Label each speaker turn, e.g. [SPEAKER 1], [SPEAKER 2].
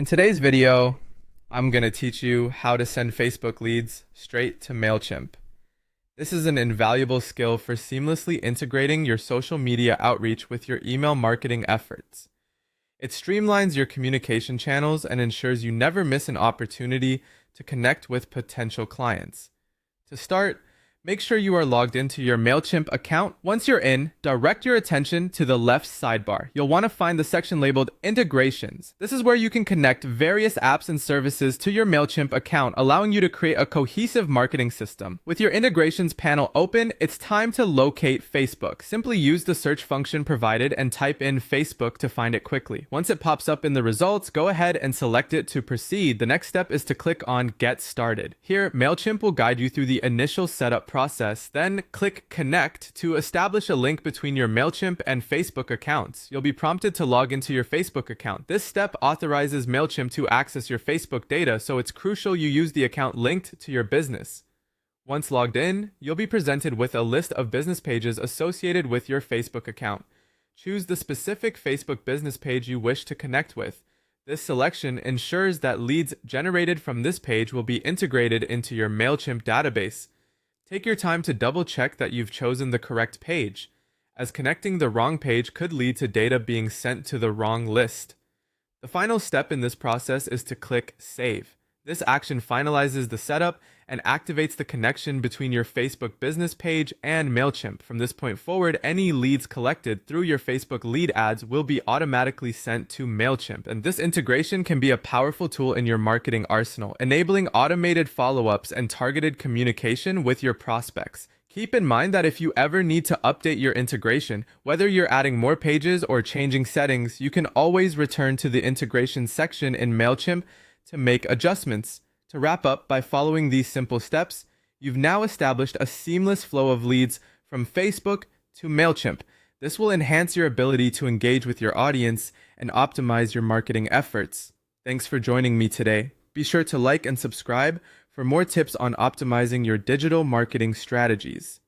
[SPEAKER 1] In today's video, I'm going to teach you how to send Facebook leads straight to Mailchimp. This is an invaluable skill for seamlessly integrating your social media outreach with your email marketing efforts. It streamlines your communication channels and ensures you never miss an opportunity to connect with potential clients. To start, make sure you are logged into your Mailchimp account. Once you're in, direct your attention to the left sidebar. You'll want to find the section labeled Integrations. This is where you can connect various apps and services to your Mailchimp account, allowing you to create a cohesive marketing system. With your integrations panel open, it's time to locate Facebook. Simply use the search function provided and type in Facebook to find it quickly. Once it pops up in the results, go ahead and select it to proceed. The next step is to click on Get Started. Here, Mailchimp will guide you through the initial setup process, then click Connect to establish a link between your Mailchimp and Facebook accounts. You'll be prompted to log into your Facebook account. This step authorizes Mailchimp to access your Facebook data, so it's crucial you use the account linked to your business. Once logged in, you'll be presented with a list of business pages associated with your Facebook account. Choose the specific Facebook business page you wish to connect with. This selection ensures that leads generated from this page will be integrated into your Mailchimp database. Take your time to double check that you've chosen the correct page, as connecting the wrong page could lead to data being sent to the wrong list. The final step in this process is to click Save. This action finalizes the setup and activates the connection between your Facebook business page and Mailchimp. From this point forward, any leads collected through your Facebook lead ads will be automatically sent to Mailchimp. And this integration can be a powerful tool in your marketing arsenal, enabling automated follow-ups and targeted communication with your prospects. Keep in mind that if you ever need to update your integration, whether you're adding more pages or changing settings, you can always return to the integration section in Mailchimp to make adjustments. To wrap up, by following these simple steps, you've now established a seamless flow of leads from Facebook to Mailchimp. This will enhance your ability to engage with your audience and optimize your marketing efforts. Thanks for joining me today. Be sure to like and subscribe for more tips on optimizing your digital marketing strategies.